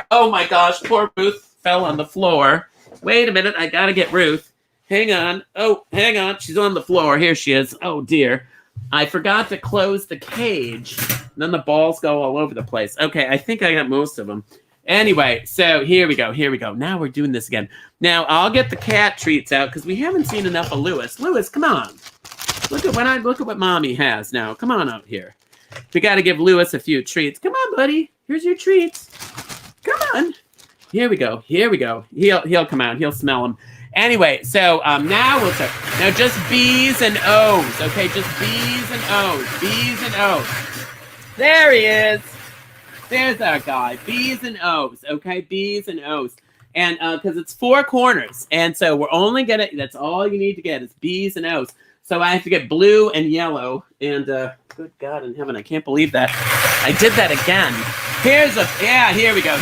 Oh, my gosh. Poor Ruth fell on the floor. Wait a minute. I got to get Ruth. Hang on. Oh, hang on. She's on the floor. Here she is. Oh, dear. I forgot to close the cage. And then the balls go all over the place. Okay, I think I got most of them. Anyway, so here we go. Now we're doing this again. Now, I'll get the cat treats out because we haven't seen enough of Lewis. Lewis, come on. Look at what Mommy has now. Come on out here. We got to give Lewis a few treats. Come on, buddy. Here's your treats. Come on. Here we go. He'll come out. He'll smell them. Anyway, so now we'll start. Now just B's and O's, okay? Just B's and O's. There he is. There's our guy. B's and O's, okay? B's and O's. And because it's four corners. And so we're only going to, that's all you need to get is B's and O's. So I have to get blue and yellow. And good God in heaven, I can't believe that. I did that again. Here we go.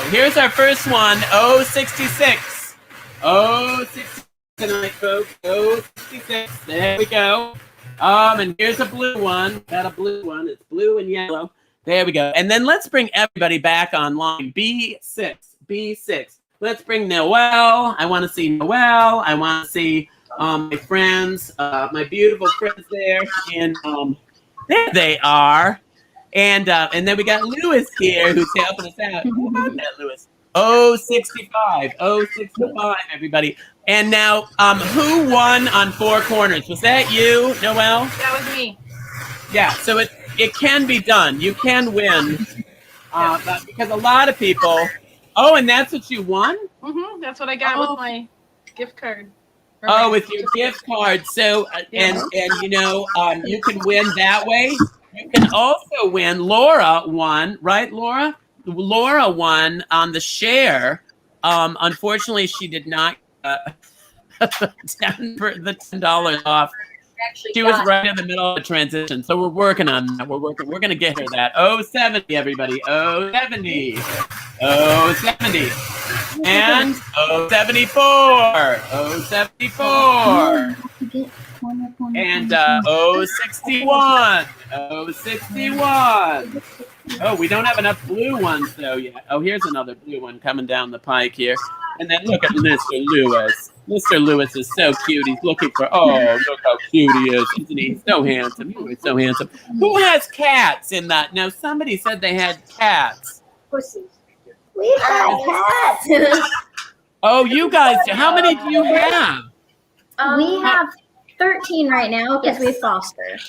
Here's our first one, 066. 066 tonight, folks. 066. There we go. And here's a blue one. Got a blue one. It's blue and yellow. There we go. And then let's bring everybody back online. B6. Let's bring Noelle. I want to see Noelle. I want to see my friends, my beautiful friends there. And there they are. And then we got Lewis here who's helping us out. How about that, Lewis? 065, everybody. And now, who won on Four Corners? Was that you, Noelle? That was me. Yeah, so it can be done. You can win. But because a lot of people... Oh, and that's what you won? Mm-hmm. That's what I got with my gift card. Oh, with your gift card. So, and you know, you can win that way. You can also win. Laura won, right, Laura? Laura won on the share. Unfortunately, she did not the $10 off. She was right in the middle of the transition, so we're working on that. We're going to get her that. 070, everybody. 070. 070. And 074. 074. And 061. 061. Oh, we don't have enough blue ones, though, yet. Oh, here's another blue one coming down the pike here. And then look at Mr. Lewis. Mr. Lewis is so cute. He's looking for, look how cute he is. Isn't he? So handsome. He was so handsome. Who has cats in that? Now, somebody said they had cats. Pussies. We have cats. Oh, you guys, how many do you have? We have 13 right now because we foster.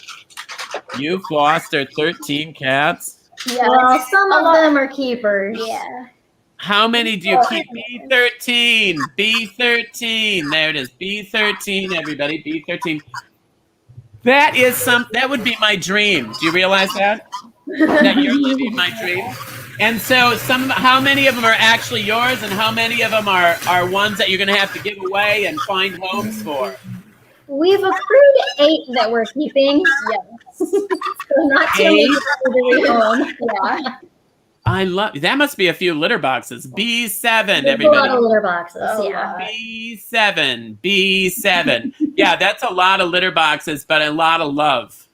You foster 13 cats? Yeah, well, some of them are keepers. Yeah. How many do you keep? B13. B13. There it is. B13, everybody. B13. That would be my dream. Do you realize that? That you're living my dream? And so how many of them are actually yours and how many of them are ones that you're going to have to give away and find homes for? We've accrued 8 that we're keeping. Yes. So not too many to home. Yeah. I love that. Must be a few litter boxes. B7, There's everybody. a lot of litter boxes. Yeah. B7. Yeah, that's a lot of litter boxes, but a lot of love.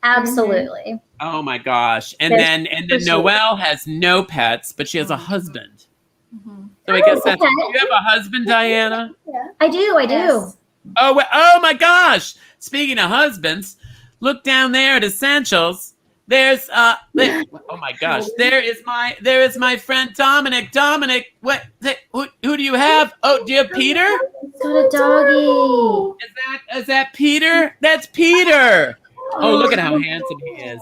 Absolutely. Oh my gosh! And then Noelle has no pets, but she has a husband. Mm-hmm. So I guess that's. Do you have a husband, Diana? Yeah. I do. Yes. Oh my gosh! Speaking of husbands, look down there at Essentials. There's oh my gosh! There is my friend Dominic. Dominic, what? Who do you have? Oh, do you have Peter? Got a doggy. Is that Peter? That's Peter. Oh, look at how handsome he is.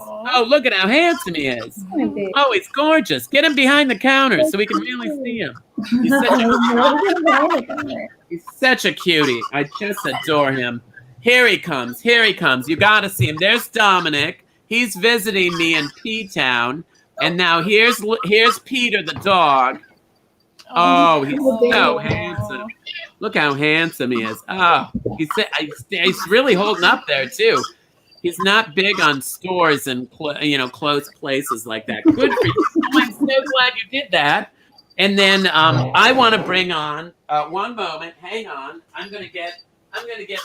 Oh, he's gorgeous. Get him behind the counter so we can really see him. He's such a cutie. I just adore him. Here he comes. You got to see him. There's Dominic. He's visiting me in P-Town. And now here's Peter the dog. Oh, he's so handsome. Look how handsome he is. Oh, he's really holding up there, too. He's not big on stores and close places like that. Good for you. I'm so glad you did that. And then I want to bring on one moment. Hang on. I'm gonna get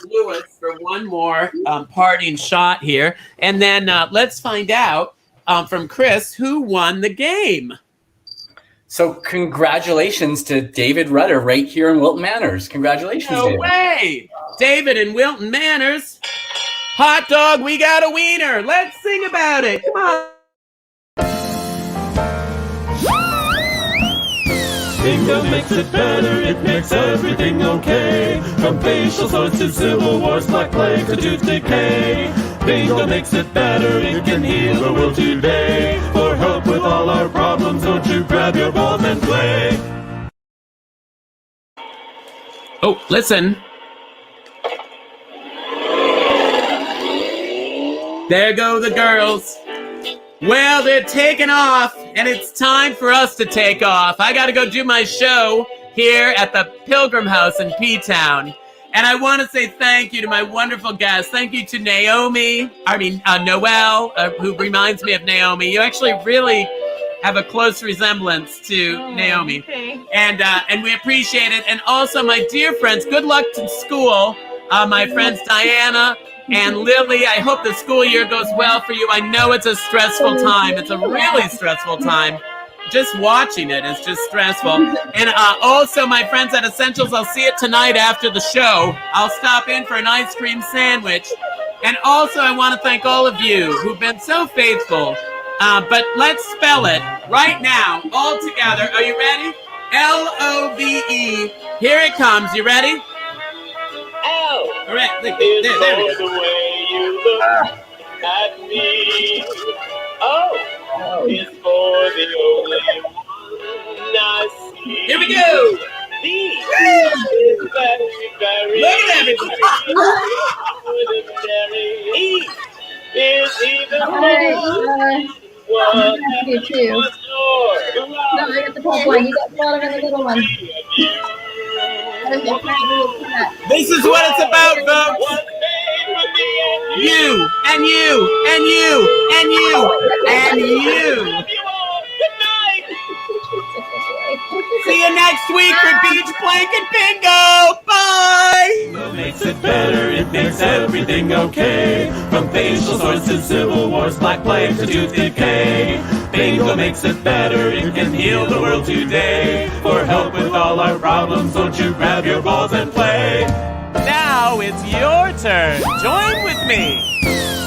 Lewis for one more parting shot here, and then let's find out from Chris who won the game. So congratulations to David Rudder right here in Wilton Manors. Congratulations, No David. way! David in Wilton Manors. Hot dog, we got a wiener. Let's sing about it. Come on. Bingo makes it better, it makes everything okay. From facial sores to civil wars, black plague to tooth decay. Bingo makes it better, it can heal the world today. For help with all our problems, don't you grab your balls and play. Oh, listen. There go the girls. Well, they're taking off, and it's time for us to take off. I got to go do my show here at the Pilgrim House in P-Town. And I want to say thank you to my wonderful guests. Thank you to Noelle, who reminds me of Naomi. You actually really have a close resemblance to Naomi. Okay. And we appreciate it. And also my dear friends, good luck to school. My friends Diana and Lily, I hope the school year goes well for you. I know it's a stressful time. It's a really stressful time. Just watching it is just stressful. And also, my friends at Essentials, I'll see it tonight after the show. I'll stop in for an ice cream sandwich. And also, I want to thank all of you who've been so faithful. But let's spell it right now, all together. Are you ready? Love. Here it comes. You ready? All right, there we go. The way you look at me. Oh, it's for the only one I see. Here we go. D is very, very. Look at everybody. Ordinary. E is even All more. right, you too. No, I got the top one. You got the bottom and the middle one. This is what it's about, folks. You, and you, and you, and you, and you. See you next week for Beach Blanket Bingo. Bye. Bingo makes it better, it makes everything okay. From facial sores to civil wars, black plague to tooth decay. Bingo makes it better, it can heal the world today. For help with all our problems, don't you grab your balls and play. Now it's your turn. Join with me.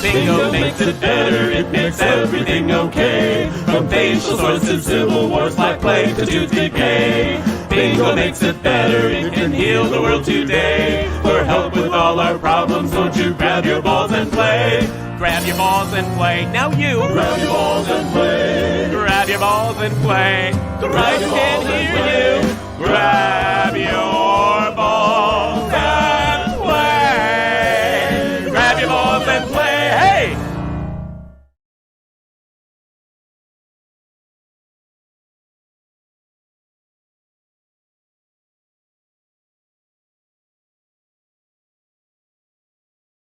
Bingo makes it better, it makes everything okay. From facial sores to civil wars, black plague to tooth decay. Bingo makes it better, it can heal the world today. For help with all our problems, don't you grab your balls and play. Grab your balls and play. Now you. Grab your balls and play. Grab your balls and play. Grab your balls and play.